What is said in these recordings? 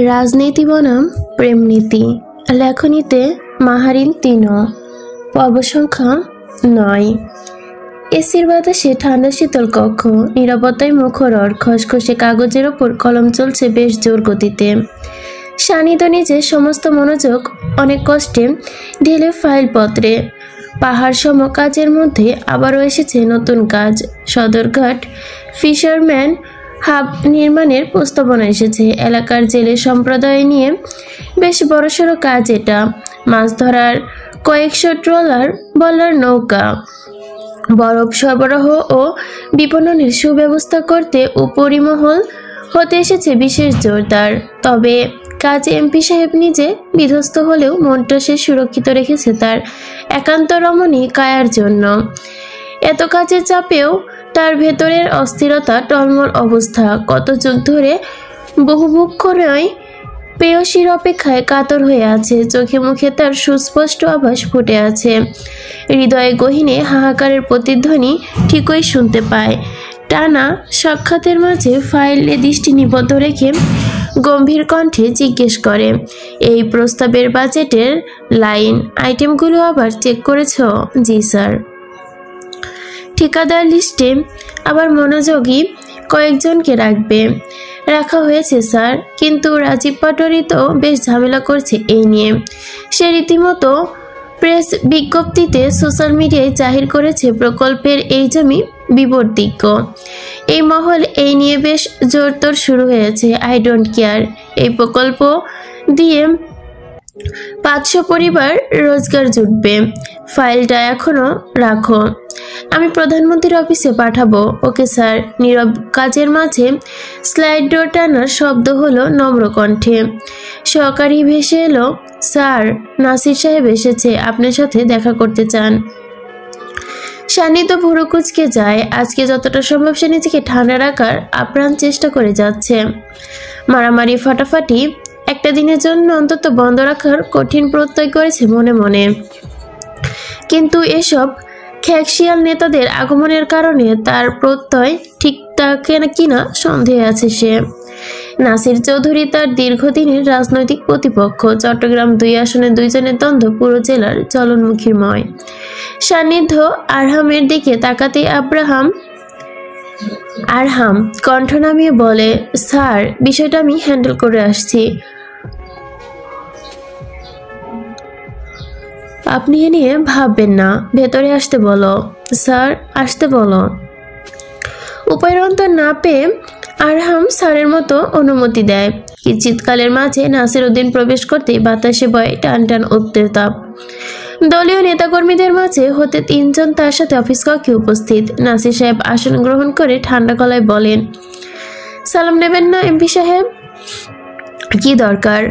রাজনীতি বনাম প্রেমনীতি, লেখনীতে মাহারিন তিনো, পর্ব সংখ্যা 9। এসির বাতাসে ঠান্ডা শীতল কক্ষ, নীরবতায় মুখর, খসখসে কাগজের ওপর কলম চলছে বেশ জোর গতিতে। শানিত নিজে সমস্ত মনোযোগ অনেক কষ্টে ঢেলে ফাইলপত্রে। পাহাড় সম কাজের মধ্যে আবারও এসেছে নতুন কাজ। সদরঘাট ফিশারম্যান হাব নির্মাণের প্রস্তাবনা এসেছে। এলাকার জেলে সম্প্রদায় নিয়ে বেশ বড়সড় কাজ এটা। মাছ ধরার কয়েকশো ট্রলার বলার নৌকা, বরফ সরবরাহ ও বিপণনের সুব্যবস্থা করতে উপরিমহল হতে এসেছে বিশেষ জোরদার। তবে কাজে এমপি সাহেব নিজে বিধ্বস্ত হলেও মনটা সে সুরক্ষিত রেখেছে তার একান্ত রমণী কায়ার জন্য। এত কাজের চাপেও তার ভেতরের অস্থিরতা, টলমল অবস্থা, কত যুগ ধরে বহুভুক্ষণই প্রেয়সীর অপেক্ষায় কাতর হয়ে আছে। চোখে মুখে তার সুস্পষ্ট আভাস ফুটে আছে। হৃদয়ে গহীনে হাহাকারের প্রতিধ্বনি ঠিকই শুনতে পায়। টানা সাক্ষাতের মাঝে ফাইলে দৃষ্টি নিবদ্ধ রেখে গম্ভীর কণ্ঠে জিজ্ঞেস করে, এই প্রস্তাবের বাজেটের লাইন আইটেমগুলো আবার চেক করেছ? জি স্যার। ঠিকাদার লিস্টে আবার মনোযোগী কয়েকজনকে রাখা হয়েছে স্যার, কিন্তু রাজীব পাটোয়ারি তো বেশ ঝামেলা করছে এই নিয়ে। সে রীতিমতো প্রেস বিজ্ঞপ্তিতে সোশ্যাল মিডিয়ায় জাহির করেছে প্রকল্পের এই জমি বিবর্তিজ্ঞ। এই মহল এই নিয়ে বেশ জোরতোর শুরু হয়েছে। আই ডোন্ট কেয়ার, এই প্রকল্প দিয়ে 500 পরিবার রোজগার জুটবে। ফাইলটা এখনো রাখো, আমি প্রধানমন্ত্রীর অফিসে পাঠাবো। Okay sir. নীরব কাজের মাঝে স্লাইড ডোর টানার শব্দ হলো নম্র কণ্ঠে। সহকারী ভেসে এলো, স্যার নাসির সাহেব এসেছে, আপনার সাথে দেখা করতে চান। সান্নিধ্য ভুরু কুচকে যায়। আজকে যতটা সম্ভব সে নিজেকে ঠান্ডা রাখার আপ্রাণ চেষ্টা করে যাচ্ছে। মারামারি ফাটাফাটি একটা দিনের জন্য অন্তত বন্ধ রাখার কঠিন প্রত্যয় করেছে মনে মনে। কিন্তু এসব খ্যাকশিয়াল নেতাদের আগমনের কারণে তার প্রত্যয় ঠিক থাকে কিনা সন্দেহে আছে সে। নাসির চৌধুরী তার দীর্ঘদিনের রাজনৈতিক প্রতিপক্ষ। চট্টগ্রাম 2 আসনে 2 জনের দ্বন্দ্ব পুরো জেলার জ্বলনমুখীময়। সান্নিধ্য আরহামের দিকে তাকাতে আরহাম কণ্ঠ নামিয়ে বলে, স্যার বিষয়টা আমি হ্যান্ডেল করে আসছি, আপনি এ নিয়ে ভাববেন না। ভেতরে আসতে বলো। স্যার আসতে বলো। উপায়ন্তর না পেয়ে আরহাম স্যারের মতো অনুমতি দেয়। কিঞ্চিৎকালের মাঝে নাসির উদ্দিন প্রবেশ করতেই বাতাসে বয় টান টান উত্তেজনা। দলীয় নেতাকর্মীদের মাঝে হতে 3 জন তার সাথে অফিস কক্ষে উপস্থিত। নাসির সাহেব আসন গ্রহণ করে ঠান্ডা গলায় বলেন, সালাম নেবেন না এমপি সাহেব? কি দরকার?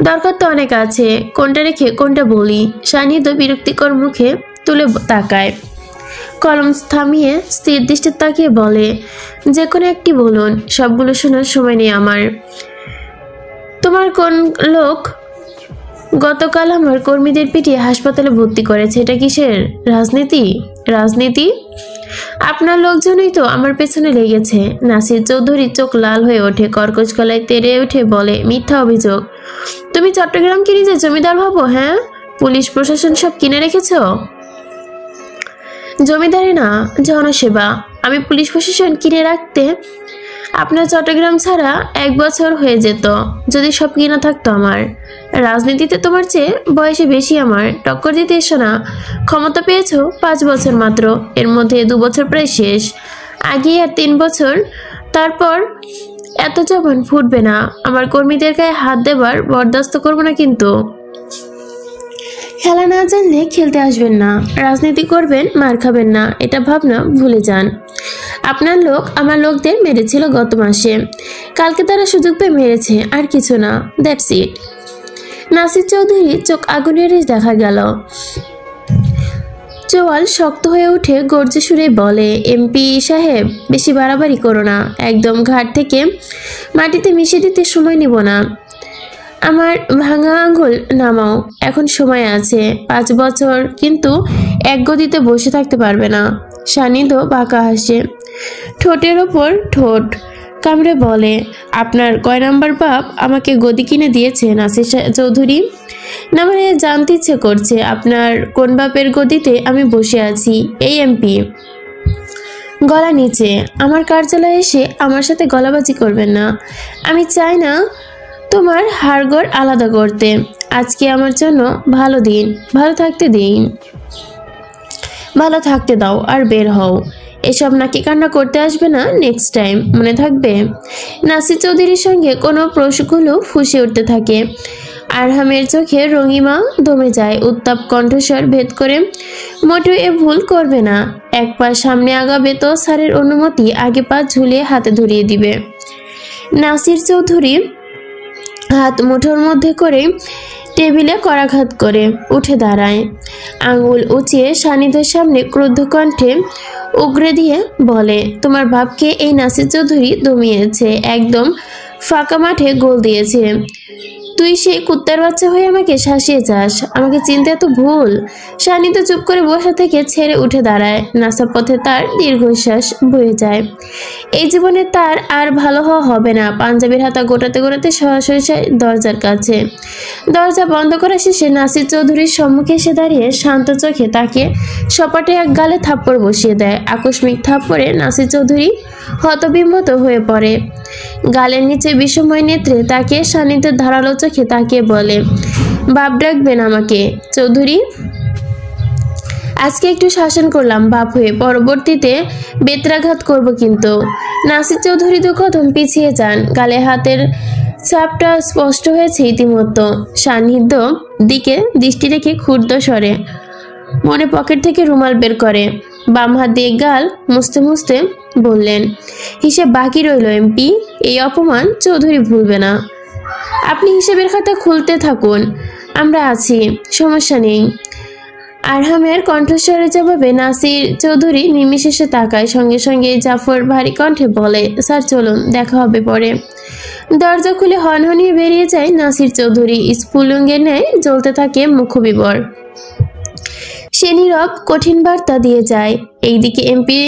দরকার তো অনেক আছে, কোনটা রেখে কোনটা বলি? সান্নিধ্য বিরক্তিকর মুখে তুলে তাকায়। কলম থামিয়ে স্থির দৃষ্টি তাকিয়ে বলে, যে কোনো একটি বলুন, সবগুলো শোনার সময় নেই আমার। তোমার কোন লোক গতকাল আমার কর্মীদের পিটিয়ে হাসপাতালে ভর্তি করেছে, এটা কিসের রাজনীতি? রাজনীতি? আপনার লোকজনই তো আমার পেছনে লেগেছে। নাসির চৌধুরী চোখ লাল হয়ে ওঠে, কর্কশ গলায় তেড়ে উঠে বলে, মিথ্যা অভিযোগ। তুমি চট্টগ্রামকে নিজের জমিদার ভাবো? হ্যাঁ, পুলিশ প্রশাসন সব কিনে রেখেছ। জমিদারি না, জনসেবা। আমি পুলিশ প্রশাসন কিনে রাখতে আপনার চট্টগ্রাম ছাড়া 1 বছর হয়ে যেত যদি সব কিনা থাকতো আমার। রাজনীতিতে তোমার চেয়ে বয়সে বেশি আমার, টক্কর দিতে এসো না। ক্ষমতা পেয়েছো 5 বছর মাত্র, এর মধ্যে 2 বছর প্রায় শেষ, আগে আর 3 বছর। তারপর এত জবান ফুটবে না। আমার কর্মীদের গায়ে হাত দেবার বরদাস্ত করবো না কিন্তু। খেলা না জানলে খেলতে আসবেন না, রাজনীতি করবেন মার খাবেন না, এটা ভাবনা ভুলে যান। আপনার লোক আমার লোকদের মেরেছিল গত মাসে, কালকে তারা সুযোগ পেয়ে মেরেছে, আর কিছু না, দ্যাটস ইট। নাসির চৌধুরী চোখ আগুনের রেশ দেখা গেল। চোয়াল শক্ত হয়ে উঠে গর্জে সুরে বলে, এমপি সাহেব বেশি বাড়াবাড়ি করো না, একদম ঘাট থেকে মাটিতে মিশিয়ে দিতে সময় নিব না। আমার ভাঙা আঙ্গুল নামাও, এখন সময় আছে 5 বছর, কিন্তু এক গদিতে বসে থাকতে পারবে না। সান্নিধ্য বাঁকা হাসে, ঠোঁটের ওপর ঠোঁট, কামড়ে বলে, আপনার কয় নাম্বার বাপ আমাকে গদি কিনে দিয়েছে নাসির চৌধুরী? না মানে জানতে ইচ্ছে করছে আপনার কোন বাপের গদিতে আমি বসে আছি? এই এমপি। গলা নিচে। আমার কার্যালয়ে এসে আমার সাথে গলাবাজি করবেন না। আমি চাই না তোমার হাড়গোড় আলাদা করতে। আজকে আমার জন্য ভালো দিন, ভালো থাকতে দিন, ভালো থাকতে দাও আর বের হও। এসব নাকি কান্না করতে আসবে না নেক্সট টাইম, মনে থাকবে? নাসির চৌধুরীর সঙ্গে কোনো প্রশ্নগুলো ফুঁসে উঠতে থাকে। আরহামের চোখে রঙিমা দমে যায়। উত্তাপ কণ্ঠস্বর ভেদ করে, মোটেও এ ভুল করবে না। এক পা সামনে আগাবে তো স্যারের অনুমতি আগে পা ঝুলিয়ে হাতে ধরিয়ে দিবে। নাসির চৌধুরী হাত মুঠোর মধ্যে করে টেবিলে করাঘাত করে উঠে দাঁড়ায়। আঙুল উঁচিয়ে সানিদের সামনে ক্রুদ্ধ কণ্ঠে উগরে দিয়ে বলে, তোমার বাপকে এই নাসির চৌধুরী দমিয়েছে, একদম ফাঁকা মাঠে গোল দিয়েছে। তুই সেই কুত্তার বাচ্চা হয়ে আমাকে শাসিয়ে যাস? আমাকে চিনতে এত ভুল? সানি তো চুপ করে বসা থেকে ছেড়ে উঠে দাঁড়ায়। নাসা পথে তার দীর্ঘশ্বাস বয়ে যায়। এই জীবনে তার আর ভালো হওয়া হবে না। পাঞ্জাবির হাতা গোটাতে গোটাতে সরাসরি দরজার কাছে। দরজা বন্ধ করা শেষে নাসির চৌধুরীর সম্মুখে এসে দাঁড়িয়ে শান্ত চোখে তাকে সপাটে এক গালে থাপ্পড় বসিয়ে দেয়। আকস্মিক থাপ্পড়ে নাসির চৌধুরী হতবিম্বত হয়ে পড়ে। গালের নিচে বিষময় নেত্রে তাকে সানিধ্যের ধারালো চোখে তাকিয়ে বলে, বাপ ডাকবেন আমাকে চৌধুরী? আজকে একটু শাসন করলাম বাপ হয়ে, পরবর্তীতে বেত্রাঘাত করব কিন্তু। নাসির চৌধুরী দু কদম পিছিয়ে যান। গালে হাতের ছাপটা স্পষ্ট হয়েছে ইতিমধ্যে। সান্নিধ্য দিকে দৃষ্টি রেখে ক্ষুদ্র স্বরে মনে পকেট থেকে রুমাল বের করে বাম হাত দিয়ে গাল মুছতে মুছতে বললেন, হিসেব বাকি রইল এমপি। এই অপমান চৌধুরী ভুলবে না। আপনি হিসেবের খাতা খুলতে থাকুন, আমরা আছি, সমস্যা নেই। আরহামের কণ্ঠস্বরের জবাবে নাসির চৌধুরী নিমিষেষে তাকায়। সঙ্গে সঙ্গে জাফর ভারী কণ্ঠে বলে, স্যার চলুন, দেখা হবে পরে। দরজা খুলে হনহনিয়ে বেরিয়ে যায় নাসির চৌধুরী। স্ফুলিঙ্গের ন্যায় জ্বলতে থাকে মুখবিবর। সে নীরব কঠিন বার্তা দিয়ে যায়। এইদিকে এমপি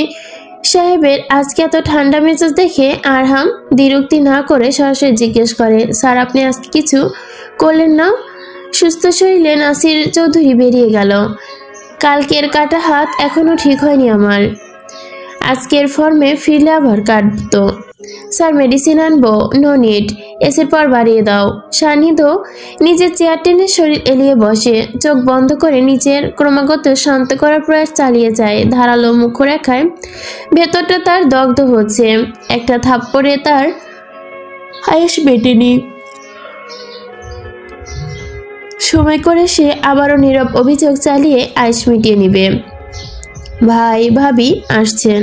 সাহেবের আজকে এত ঠান্ডা মেজাজ দেখে আরহাম দ্বিরুক্তি না করে সরাসরি জিজ্ঞেস করে, স্যার আপনি আজকে কিছু করলেন না? সুস্থ শরীরে নাসির চৌধুরী বেরিয়ে গেল। কালকের কাটা হাত এখনো ঠিক হয়নি আমার। আজকের ফর্মে ফিরলে আবার কাটতো। স্যার মেডিসিন আনবো? নো নিড, এসির পর বাড়িয়ে দাও। সান্নিধ্য নিজের চেয়ার টেনে শরীর এলিয়ে বসে, চোখ বন্ধ করে নিজের ক্রমাগত শান্ত করার প্রয়াস চালিয়ে যায়। ধারালো মুখরেখায় ভেতরটা তার দগ্ধ হচ্ছে। একটা থাপ্পড়ে তার আয়েস মেটেনি। সময় করে সে আবারও নীরব অভিযোগ চালিয়ে আয়েস মিটিয়ে নিবে। ভাই ভাবি আসছেন।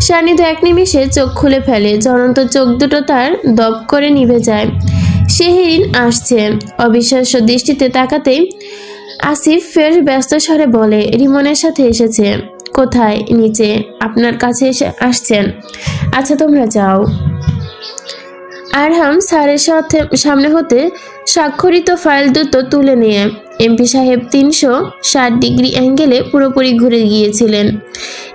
সান্নিধ্য এক নিমিষে চোখ খুলে ফেলে। জ্বলন্ত চোখ দুটো তার দপ করে নিভে যায়। শেহরিন আসছে। অবিশ্বাস্য দৃষ্টিতে তাকাতেই আসিফ ফের ব্যস্ত স্বরে বলে, রিমনের সাথে এসেছে। কোথায়? নিচে। আপনার কাছে এসে আসছেন? আচ্ছা তোমরা যাও। আরহাম স্যারের সামনে হতে স্বাক্ষরিত ফাইল দুটো তুলে নিয়ে এমপি সাহেব 360 ডিগ্রি অ্যাঙ্গেলে পুরোপুরি ঘুরে গিয়েছিলেন।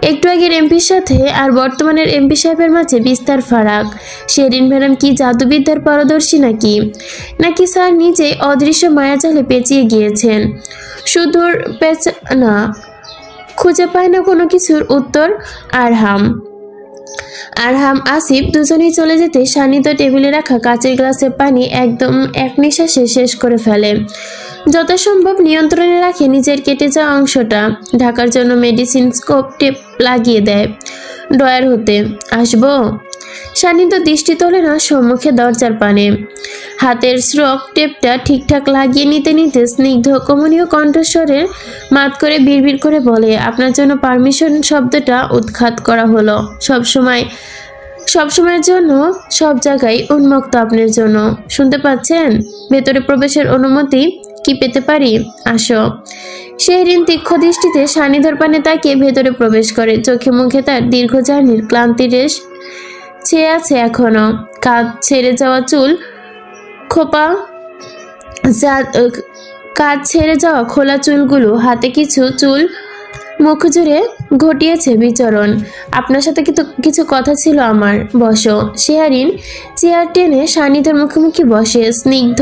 একটু আগের এমপির সাথে আর বর্তমানের এমপি সাহেবের মাঝে বিস্তার ফারাক। শেরিন ম্যাডাম কি জাদুবিদ্যার পারদর্শী নাকি স্যার নিজে অদৃশ্য মায়াজালে পেঁচিয়ে গিয়েছেন? সুদূর পেছনা খুঁজে পায় না কোনো কিছুর উত্তর আরহাম আসিফ দুজনেই চলে যেতে সান্নিধ্য টেবিলে রাখা কাচের গ্লাসে পানি একদম এক নিঃশ্বাসে শেষ করে ফেলে। যথাসম্ভব নিয়ন্ত্রণে রাখে নিজের কেটে যাওয়া অংশটা। ঢাকার জন্য মেডিসিন স্কোপ টেপ লাগিয়ে দেয়। ড্রয়ার হতে আসবো? সান্নিধ্য দৃষ্টি তোলে না সম্মুখে দরজার পানে। হাতের স্রোপ টেপটা ঠিকঠাক লাগিয়ে নিতে নিতে স্নিগ্ধ কমনীয় কণ্ঠস্বরের মাত করে বিড়বিড় করে বলে, আপনার জন্য পারমিশন শব্দটা উৎখাত করা হলো। সবসময়ের জন্য সব জায়গায় উন্মুক্ত আপনার জন্য। শুনতে পাচ্ছেন? ভেতরে প্রবেশের অনুমতি কি পেতে পারি? আসো। শেহরিন তীক্ষ্ণ দৃষ্টিতে সান্নিধ্যর পানে তাকিয়ে ভেতরে প্রবেশ করে। চোখে মুখে তার দীর্ঘ জার্নির ক্লান্তি রেশ ছেয়ে আছে এখনো। কাঁধ ছেড়ে যাওয়া খোলা চুলগুলো হাতে কিছু চুল মুখ জুড়ে ঘটিয়েছে বিচরণ। আপনার সাথে কিছু কথা ছিল আমার। বসো। শেহারিন চেয়ার টেনে সান্নিধ্যের মুখোমুখি বসে। স্নিগ্ধ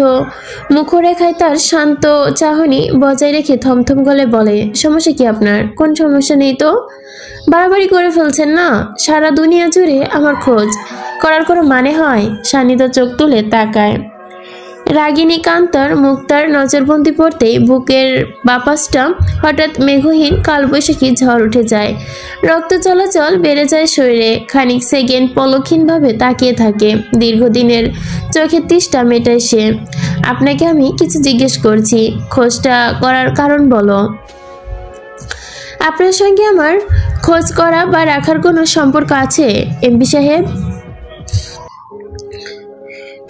মুখরেখায় তার শান্ত চাহনি বজায় রেখে থমথম গলে বলে, সমস্যা কি আপনার? কোন সমস্যা নেই তো? বাড়াবাড়ি করে ফেলছেন না? সারা দুনিয়া জুড়ে আমার খোঁজ করার কোনো মানে হয়? সান্নিধ্য চোখ তুলে তাকায়। রাগিনী কান্তার মুখ তার নজরবন্দি পড়তেই বুকের বাপাসটা হঠাৎ মেঘহীন কালবৈশাখী ঝড় উঠে যায়। রক্ত চলাচল বেড়ে যায় শরীরে। খানিক সেকেন্ড পলক্ষীনভাবে তাকিয়ে থাকে। দীর্ঘদিনের চোখের তৃষ্ণা মেটায় সে। আপনাকে আমি কিছু জিজ্ঞেস করছি, খোঁজটা করার কারণ বলো। আপনার সঙ্গে আমার খোঁজ করা বা রাখার কোনো সম্পর্ক আছে এমপি সাহেব?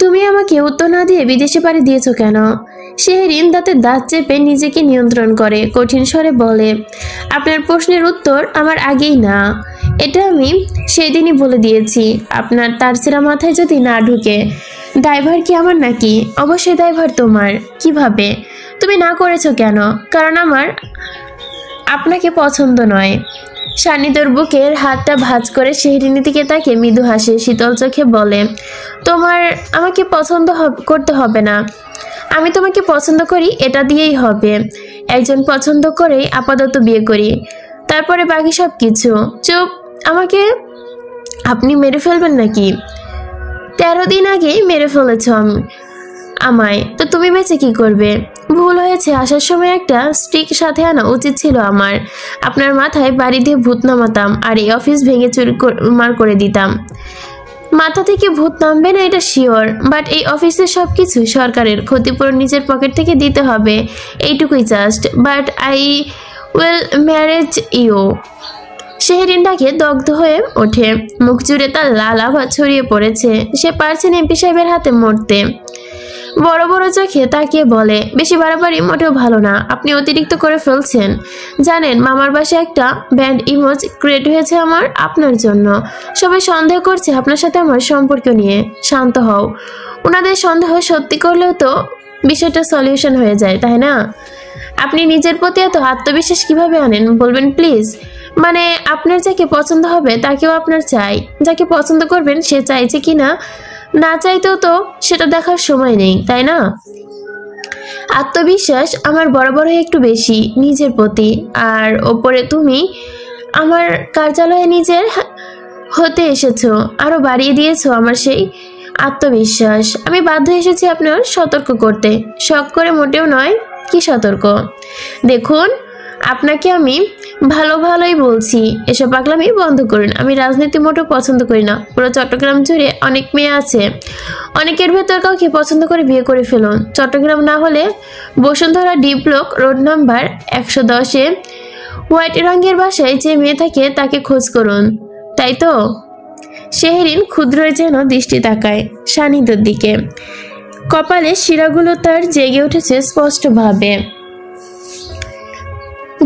তুমি আমাকে উত্তর না দিয়ে বিদেশে পাড়ি দিয়েছো কেন? শেহরিন দাঁতে দাঁত চেপে নিজেকে নিয়ন্ত্রণ করে কঠিন স্বরে বলে, আপনার প্রশ্নের উত্তর আমার আগেই না। এটা আমি সেই দিনই বলে দিয়েছি। আপনার তার ছেঁড়া মাথায় যদি না ঢুকে, দায়ভার কি আমার নাকি? অবশ্যই দায়ভার তোমার। কিভাবে? তুমি না করেছো কেন? কারণ আমার আপনাকে পছন্দ নয়। সান্নিধ্যর বুকের হাতটা ভাঁজ করে শেহরিনের দিকে তাকে মৃদু হাসে। শীতল চোখে বলে, তোমার আমাকে পছন্দ করতে হবে না। আমি তোমাকে পছন্দ করি, এটা দিয়েই হবে। একজন পছন্দ করেই আপাতত বিয়ে করি, তারপরে বাকি সব কিছু। চুপ। আমাকে আপনি মেরে ফেলবেন নাকি? 13 দিন আগেই মেরে ফেলেছ আমায়, তো তুমি বেঁচে কি করবে? ভুল হয়েছে, আসার সময় একটা স্টিক সাথে আনা উচিত ছিল আমার। আপনার মাথায় বাড়ি দিয়ে ভূত নামাতাম আর এই অফিস ভেঙে চুরমার করে দিতাম। মাথা থেকে ভূত নামবে না এটা শিওর, বাট এই অফিসের সব কিছু সরকারের, ক্ষতিপূরণ নিজের পকেট থেকে দিতে হবে, এইটুকুই just. But I will marriage you. Shehrin ডাকে দগ্ধ হয়ে ওঠে। মুখ জুড়ে তার লাল আভা ছড়িয়ে পড়েছে। সে পারছে না এমপি সাহেবের হাতে মরতে। বড় বড় চোখে তাকিয়ে বলে, বেশি বাড়াবাড়ি মোটেও ভালো না। আপনি অতিরিক্ত করে ফেলছেন। জানেন মামার বাসায় একটা ব্যান্ড ইমেজ ক্রিয়েট হয়েছে আপনার জন্য। সবাই সন্দেহ করছে আপনার সাথে আমার সম্পর্ক নিয়ে। শান্ত হও। ওনাদের সন্দেহ সত্যি করলেও তো বিষয়টা সলিউশন হয়ে যায়, তাই না? আপনি নিজের প্রতি এত আত্মবিশ্বাস কিভাবে আনেন বলবেন প্লিজ? মানে আপনার যাকে পছন্দ হবে তাকেও আপনার চাই। যাকে পছন্দ করবেন সে চাইছে কিনা না চাইতেও তো সেটা দেখার সময় নেই, তাই না? আত্মবিশ্বাস আমার বরাবরই একটু বেশি নিজের প্রতি। আর ওপরে তুমি আমার কার্যালয়ে নিজের হতে এসেছো, আরো বাড়িয়ে দিয়েছো আমার সেই আত্মবিশ্বাস। আমি বাধ্য এসেছি আপনার সতর্ক করতে। শখ করে মোটেও নয়। কি সতর্ক? দেখুন, আপনাকে আমি ভালোই বলছি, এসব পাগলামি বন্ধ করুন। আমি রাজনীতি মোটেও পছন্দ করি না। পুরো চট্টগ্রাম জুড়ে অনেক মেয়ে আছে, অনেকের ভেতর কাউকে পছন্দ করে বিয়ে করে ফেলুন। চট্টগ্রাম না হলে Bashundhara D block road number 110-এ হোয়াইট রঙের বাসায় যে মেয়ে থাকে তাকে খোঁজ করুন, তাই তো? শেহরিন ক্ষুদ্র যেন দৃষ্টি তাকায় সান্নিধ্যের দিকে। কপালে শিরাগুলো তার জেগে উঠেছে স্পষ্টভাবে।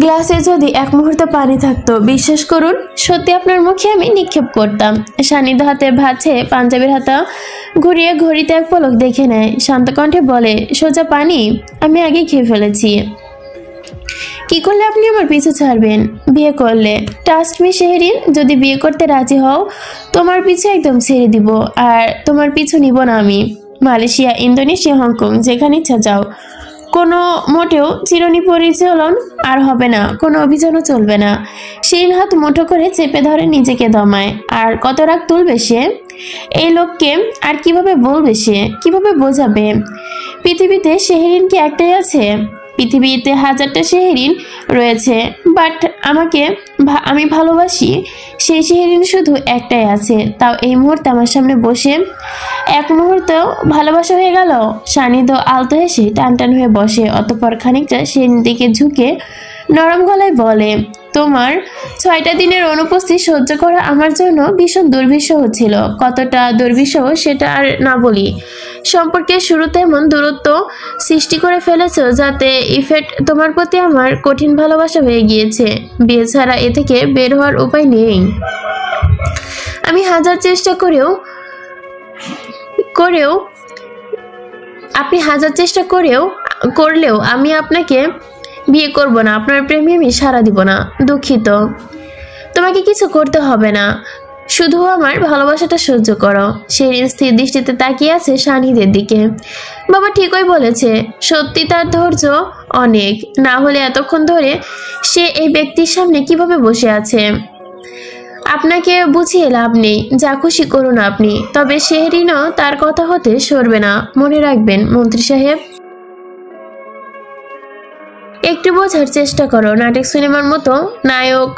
গ্লাসে যদি এক মুহূর্ত পানি থাকতো, বিশ্বাস করুন সত্যি আপনার মুখে আমি নিক্ষেপ করতাম। সান্নিধ্য হাতে ভাজছে পাঞ্জাবির হাতা ঘুরিয়ে ঘড়িতে এক পলক দেখে নেয়। শান্ত কণ্ঠে বলে, সোজা পানি? আমি আগে খেয়ে ফেলেছি। কি করলে আপনি আমার পিছু ছাড়বেন? বিয়ে করলে। ট্রাস্ট মি শেহরিন, যদি বিয়ে করতে রাজি হও তোমার পিছু একদম ছেড়ে দিব। আর তোমার পিছু নিব না আমি। মালয়েশিয়া, ইন্দোনেশিয়া, হংকং, যেখানে ইচ্ছা যাও। কোনো মোটেও চিরনি পরিচালন আর হবে না, কোনো অভিযানও চলবে না। সেই হাত মুঠো করে চেপে ধরে নিজেকে দমায়। আর কত রাগ তুলবে সে? এই লোককে আর কিভাবে বলবে সে? কিভাবে বোঝাবে? পৃথিবীতে শেহরিন কি একটাই আছে? পৃথিবীতে হাজারটা শেহরিন রয়েছে, বাট আমি ভালোবাসি সেই শেহরিন শুধু একটাই আছে। তাও এই মুহূর্তে আমার সামনে বসে। এক মুহূর্ত ভালোবাসা হয়ে গেল। সান্নিধ্য আলতো হেসে টানটান হয়ে বসে। অতঃপর খানিকটা সেই দিকে ঝুঁকে নরম গলায় বলে, তোমার 6টা দিনের অনুপস্থিতি সহ্য করা আমার জন্য ভীষণ দুর্বিষহ ছিল। কতটা দুর্বিষহ সেটা আর না বলি। সম্পর্কের শুরুতে এমন দূরত্ব সৃষ্টি করে ফেলেছো যাতে ইফেক্ট তোমার প্রতি আমার কঠিন ভালোবাসা হয়ে গিয়েছে। বিয়ে ছাড়া এ থেকে বের হওয়ার উপায় নেই। আমি হাজার চেষ্টা করেও আপনি হাজার চেষ্টা করলেও আমি আপনাকে বিয়ে করব না, আপনার প্রেমে আমি সাড়া দিব না। দুঃখিত। তোমাকে কিছু করতে হবে না, শুধু আমার ভালোবাসাটা সহ্য করো। শেরিন স্থির দৃষ্টিতে তাকিয়ে আছে শাহিদের দিকে। বাবা ঠিকই বলেছে, সত্যি তার ধৈর্য অনেক, না হলে এতক্ষণ ধরে সে এই ব্যক্তির সামনে কিভাবে বসে আছে। আপনাকে বুঝিয়ে লাভ নেই, যা খুশি করুন আপনি, তবে শেহরিনও তার কথা হতে সরবে না, মনে রাখবেন মন্ত্রী সাহেব। একটু বোঝার চেষ্টা করো, নাটক সিনেমার মতো নায়ক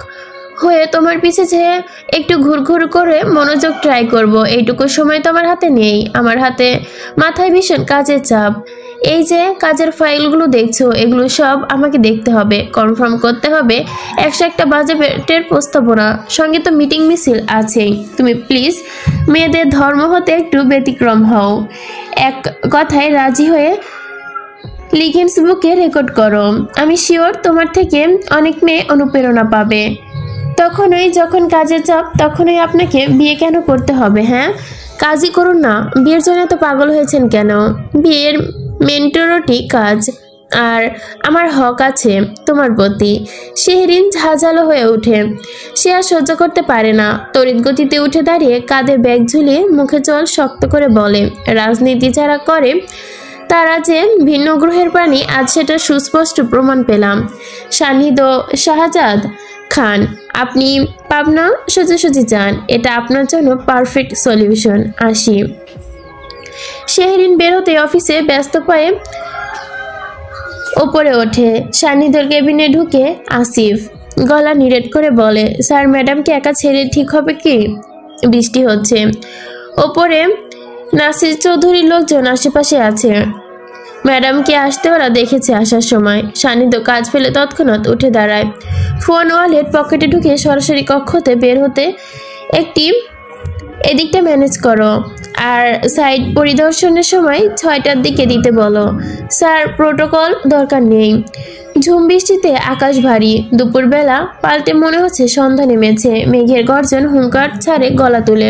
হয়ে তোমার পিছে যে একটু ঘুরঘুর করে মনোযোগ ট্রাই করব, এইটুকু সময় তো আমার হাতে নেই। আমার হাতে মাথায় ভীষণ কাজের চাপ। এই যে কাজের ফাইলগুলো দেখছো, এগুলো সব আমাকে দেখতে হবে, কনফার্ম করতে হবে 101টা বাজেটের প্রস্তাবনা, সঙ্গে তো মিটিং মিছিল আছেই। তুমি প্লিজ মেয়েদের ধর্ম হতে একটু ব্যতিক্রম হও। এক কথায় রাজি হয়ে লিগেন্স বুকে রেকর্ড করো। আমি শিওর তোমার থেকে অনেক মেয়ে অনুপ্রেরণা পাবে। তখনই যখন কাজের চাপ, তখনই আপনাকে বিয়ে কেন করতে হবে? হ্যাঁ, কাজই করুন না, বিয়ের জন্য তো পাগল হয়েছেন কেন? বিয়ের মেন্টরটি কাজ, আর আমার হক আছে তোমার প্রতি। শেহরিন ঝাঁঝালো হয়ে ওঠে, সে আর সহ্য করতে পারে না। তড়িৎ গতিতে উঠে দাঁড়িয়ে কাঁধে ব্যাগ ঝুলিয়ে মুখে জল শক্ত করে বলে, রাজনীতি যারা করে তারা যে ভিন্ন গ্রহের প্রাণী, আজ সেটা সুস্পষ্ট প্রমাণ পেলাম। শাহিদ ও শাহজাদ খান, আপনি পাবনা সোজাসুজি যান, এটা আপনার জন্য পারফেক্ট সলিউশন। আসি। শেহরিন বেরোতে অফিসে ব্যস্ত পায়ে ওপরে ওঠে। শাহিদের কেবিনে ঢুকে আসিফ গলা নিরেট করে বলে, স্যার ম্যাডামকে একা ছেড়ে ঠিক হবে কি? বৃষ্টি হচ্ছে। ওপরে নাসির চৌধুরীর লোকজন আশেপাশে আছে, ম্যাডামকে আসতে ওরা দেখেছে আসার সময়। সান্নিধ্য কাজ ফেলে তৎক্ষণাৎ উঠে দাঁড়ায়, ফোন ওয়ালেট পকেটে ঢুকে সরাসরি কক্ষতে বের হতে, একটি এদিকটা ম্যানেজ করো, আর সাইট পরিদর্শনের সময় 6টার দিকে দিতে বলো। স্যার প্রোটোকল দরকার নেই। ঝুম বৃষ্টিতে আকাশ ভারী, দুপুরবেলা পাল্টে মনে হচ্ছে সন্ধ্যা নেমেছে। মেঘের গর্জন হুঙ্কার ছাড়ে গলা তুলে,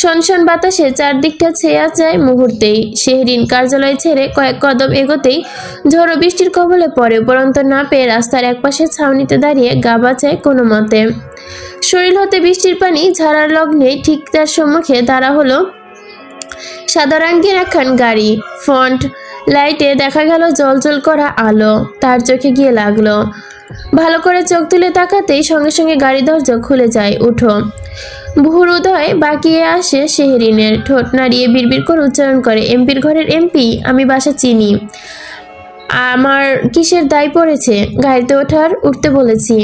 শনশন বাতাসে চারদিকটা ছেয়া যায় মুহূর্তেই। শেহরিন কার্যালয় ছেড়ে কয়েক কদম এগোতেই ঝড়ো বৃষ্টির কবলে পড়ে। উপরন্ত না পেয়ে রাস্তার একপাশে ছাউনিতে দাঁড়িয়ে গা বাঁচায় কোনো মতে। শরীর হতে বৃষ্টির পানি ঝাড়ার লগ্নে ঠিক তার সম্মুখে দাঁড়া হলো সাদা রঙের একখান গাড়ি। ফ্রন্ট লাইটে দেখা গেল জলজল করা আলো, তার চোখে গিয়ে লাগলো। ভালো করে চোখ তুলে তাকাতেই সঙ্গে সঙ্গে গাড়ি দরজা খুলে যায়। উঠো। ভোর উদয় বাকিয়ে আসে শেহরিনের, ঠোঁট নাড়িয়ে বিড়বিড় করে উচ্চারণ করে, এমপির ঘরের এমপি, আমি বাসা চিনি। আমার কিসের দায় পড়েছে? গাড়িতে উঠতে বলেছি।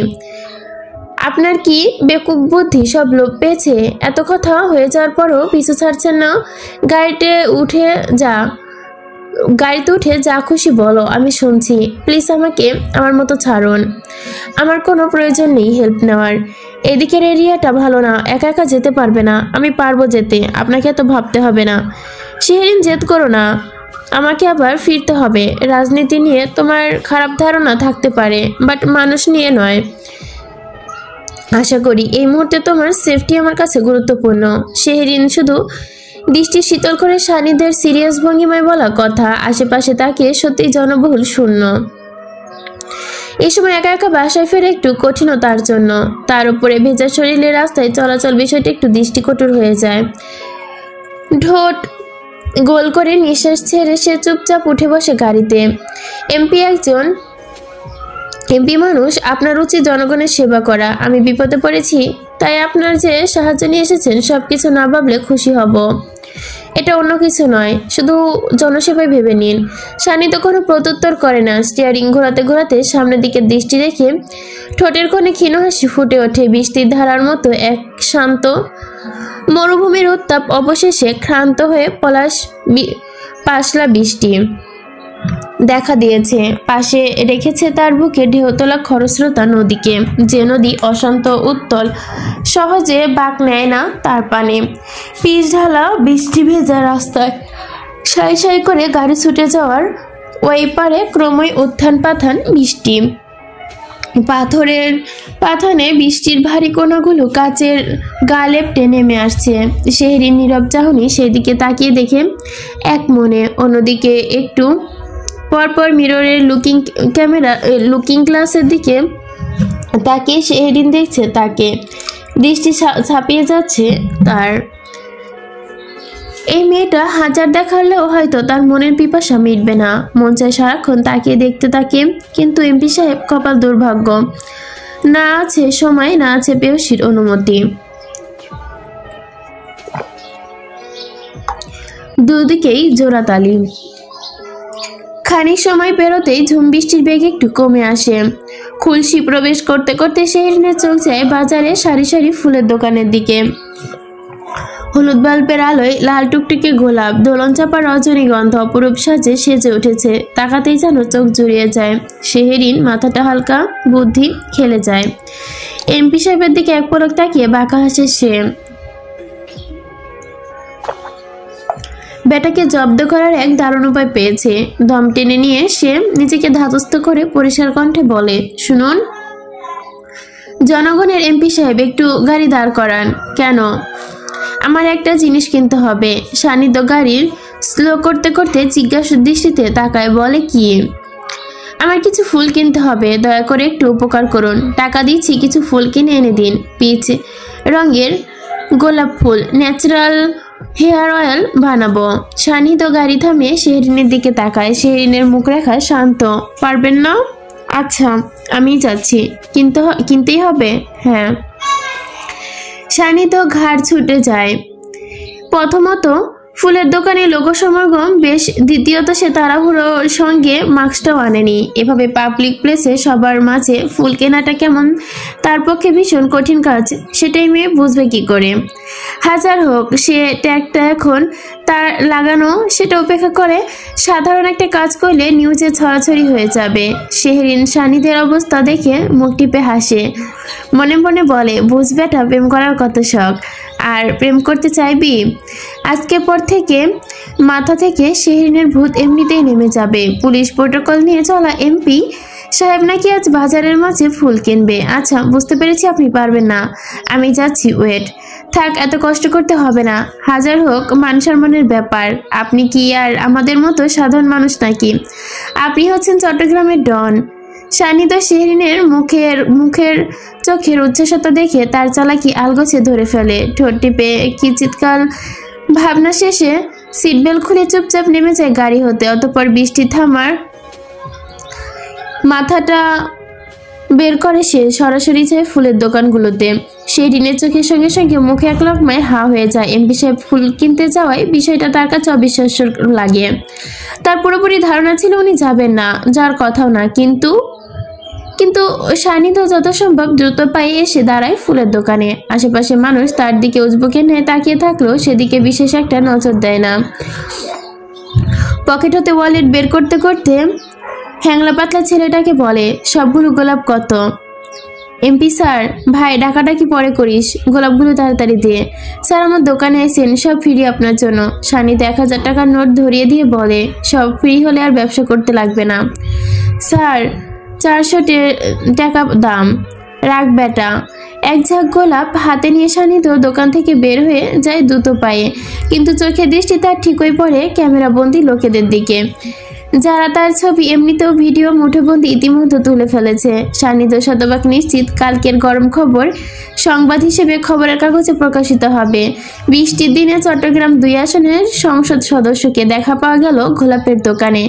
আপনার কি বেকুব বুদ্ধি সব লোপ পেয়েছে? এত কথা হয়ে যাওয়ার পরও পিছু ছাড়ছেন না। গাড়িতে উঠে যা খুশি বলো, আমি শুনছি। প্লিজ আমাকে আমার মতো ছাড়ুন, আমার কোনো প্রয়োজন নেই হেল্প নেওয়ার। এদিকের এরিয়াটা ভালো না, একা একা যেতে পারবে না। আমি পারবো যেতে, আপনাকে এত ভাবতে হবে না। শেহরিন জেদ করো না, আমাকে আবার ফিরতে হবে। রাজনীতি নিয়ে তোমার খারাপ ধারণা থাকতে পারে, বাট মানুষ নিয়ে নয়। আশা করি এই মুহূর্তে তোমার সেফটি আমার কাছে গুরুত্বপূর্ণ। শেহরিন শুধু দৃষ্টি শীতল করে সানিদের সিরিয়াস ভঙ্গিমায় বলা কথা আশেপাশে তাকিয়ে সত্যিই জনবহুল শূন্য। এই সময় একা একা বাসায় ফেরে একটু কঠিনও তার জন্য। তার উপরে ভেজা শরীরে রাস্তায় চলাচল বিষয়টি একটু দৃষ্টিকটুর হয়ে যায়। ঠোঁট গোল করে নিঃশ্বাস ছেড়ে সে চুপচাপ উঠে বসে গাড়িতে। এমপি মানুষ, আপনার উচিত জনগণের সেবা করা। আমি বিপদে পড়েছি, তাই আপনার যে সাহায্য নিয়ে এসেছেন সবকিছু না ভাবলে খুশি হব। এটা অন্য কিছু নয়, শুধু জনসেবায় ভেবে নিন। সান্নিধ্য কোনো প্রত্যুত্তর করে না। স্টিয়ারিং ঘোরাতে ঘোরাতে সামনের দিকে দৃষ্টি রেখে ঠোঁটের কোণে ক্ষীণ হাসি ফুটে ওঠে বৃষ্টির ধারার মতো। এক শান্ত মরুভূমির উত্তাপ অবশেষে ক্ষান্ত হয়ে পাশলা বৃষ্টি দেখা দিয়েছে। পাশে রেখেছে তার বুকে ঢেউ তোলা খরস্রোতা নদীকে, যে নদী অশান্ত উত্তল, সহজে বাঁক নেয় না তার পানে। পিচ ঢালা বৃষ্টি ভেজা রাস্তায় সাই সাই করে গাড়ি ছুটে যাওয়ার ওই পারে ক্রমই উত্থান পাথান বৃষ্টি। পাথানে বৃষ্টির ভারী কোনাগুলো কাচের গা লেপটে নেমে আসছে। শেহরিন নীরব চাহনি সেদিকে তাকিয়ে দেখে এক মনে, অন্যদিকে একটু পরপর মিররের লুকিং গ্লাসের দিকে তাকে শেহরিন দেখছে তাকে, দৃষ্টি ছাপিয়ে যাচ্ছে তার। এই মেয়েটা হাজার দেখালেও হয়তো তার মনের পিপাসা মিটবে না, মন চায় সারাক্ষণ তাকিয়ে দেখতে তাকে। কিন্তু এমপি সাহেব কপাল দুর্ভাগ্য, না আছে সময়, না আছে পেয়সীর অনুমতি। দুদিকেই জোড়াতালি। খানিক সময় পেরোতেই ঝুম বৃষ্টির বেগ একটু কমে আসে। খুলসি প্রবেশ করতে করতে শেহরিনের চোখ যায় বাজারে সারি সারি ফুলের দোকানের দিকে। হলুদ বাল্বের আলোয় লাল টুকটুকে গোলাপ, দোলন চাপা রজনীগন্ধা অপরূপ সাজে সেজে উঠেছে। তাকাতেই যেন চোখ জুড়িয়ে যায়। শেহরিন মাথাটা হালকা, বুদ্ধি খেলে যায়। এমপি সাহেবের দিকে এক পলক তাকিয়ে বাঁকা হাসে সে। বেটাকে জব্দ করার এক দারুণ উপায় পেয়েছে। দম টেনে নিয়ে সে নিজেকে ধাতস্থ করে পরিষ্কার কণ্ঠে বলে, শুনুন জনগণের এমপি সাহেব, একটু গাড়ি দাঁড় করান। কেন? আমার একটা জিনিস কিনতে হবে। সান্নিধ্য গাড়ির স্লো করতে করতে জিজ্ঞাসা দৃষ্টিতে তাকায়, বলে কি? আমার কিছু ফুল কিনতে হবে, দয়া করে একটু উপকার করুন। টাকা দিচ্ছি, কিছু ফুল কিনে এনে দিন। পিচ রঙের গোলাপ ফুল, ন্যাচারাল হেয়ার অয়েল বানাবো। সান্নিধ্য গাড়ি থামিয়ে শেহরিনের দিকে তাকায়। শেহরিনের মুখ রেখা শান্ত। পারবেন না? আচ্ছা, আমি যাচ্ছি। কিনতেই হবে? হ্যাঁ। সান্নিধ্য ঘাড় ছুটে যায়। প্রথমত ফুলের দোকানে লোক সমাগম বেশ, দ্বিতীয়ত সে তাড়াহুড়োর সঙ্গে মাস্কটাও আনেনি। এভাবে পাবলিক প্লেসে সবার মাঝে ফুল কেনাটা কেমন তার পক্ষে ভীষণ কঠিন কাজ, সেটাই মেয়ে বুঝবে কি করে? হাজার হোক সে ট্যাগটা এখন তার লাগানো, সেটা উপেক্ষা করে সাধারণ একটা কাজ করলে নিউজে ছড়াছড়ি হয়ে যাবে। শেহরিন সান্নিধ্যের অবস্থা দেখে মুখ টিপে হাসে, মনে মনে বলে, বুঝ বেটা, প্রেম করার কত শখ, আর প্রেম করতে চাইবি? আজকের পর থেকে মাথা থেকে শেহরিনের ভূত এমনিতেই নেমে যাবে। পুলিশ প্রোটোকল নিয়ে চলা এমপি সাহেব নাকি আজ বাজারের মাঝে ফুল কিনবে। আচ্ছা, বুঝতে পেরেছি আপনি পারবেন না, আমি যাচ্ছি। ওয়েট, থাক, এত কষ্ট করতে হবে না। হাজার হোক মান সম্মানের ব্যাপার। আপনি কি আর আমাদের মতো সাধারণ মানুষ নাকি? আপনি হচ্ছেন চট্টগ্রামের ডন। সান্নিধ্য শেহরিনের মুখের চোখের উচ্ছ্বাসতা দেখে তার চালাকি আলগোছে ধরে ফেলে। ঠোঁট টিপে কি চিৎকার ভাবনা শেষে সিটবেল্ট খুলে চুপচাপ নেমে যায় গাড়ি হতে। অতঃপর বৃষ্টি থামার মাথাটা বের করে সে সরাসরি যায় ফুলের দোকানগুলোতে। শেহরিনের চোখের সঙ্গে সঙ্গে মুখে এক লকমায় হা হয়ে যায়। এমপি সাহেব ফুল কিনতে যাওয়ায় বিষয়টা তার কাছে অবিশ্বাস্য লাগে। তার পুরোপুরি ধারণা ছিল উনি যাবেন না, যার কথাও না। কিন্তু সান্নিধ্য যত সম্ভব দ্রুত পায়ে এসে দাঁড়ায় ফুলের দোকানে। আশেপাশে মানুষ তার দিকে উজবুকে নিয়ে তাকিয়ে থাকলেও সেদিকে বিশেষ একটা নজর দেয় না। পকেট হতে ওয়ালেট বের করতে করতে হ্যাংলা পাতলা ছেলেটাকে বলে, সবগুলো গোলাপ কত? এমপি স্যার, ভাই ডাকাডাকি পরে করিস, গোলাপগুলো তাড়াতাড়ি দিয়ে। স্যার, আমার দোকানে এসেন, সব ফ্রি আপনার জন্য। সান্নিধ্য 1000 টাকার নোট ধরিয়ে দিয়ে বলে, সব ফ্রি হলে আর ব্যবসা করতে লাগবে না। স্যার, 400 টাকা দাম। রাখ বেটা। এক ঝাঁক গোলাপ হাতে নিয়ে সান্নিধ্য দোকান থেকে বের হয়ে যায় দ্রুত পায়ে। কিন্তু চোখের দৃষ্টি তার ঠিকই পড়ে ক্যামেরাবন্দি লোকেদের দিকে, যারা তার ছবি এমনিতেও ভিডিও মুঠোবন্দি ইতিমধ্যে তুলে ফেলেছে। সান্নিধ্য শতভাগ নিশ্চিত কালকের গরম খবর সংবাদ হিসেবে খবরের কাগজে প্রকাশিত হবে। বৃষ্টির দিনে চট্টগ্রাম 2 আসনের সংসদ সদস্যকে দেখা পাওয়া গেল গোলাপের দোকানে।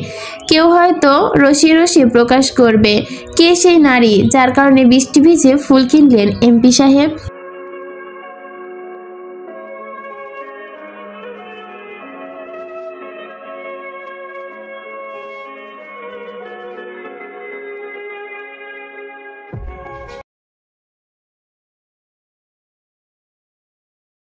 কেউ হয়তো রসিয়ে রসিয়ে প্রকাশ করবে কে সেই নারী যার কারণে বৃষ্টি ভিজে ফুল কিনলেন এমপি সাহেব।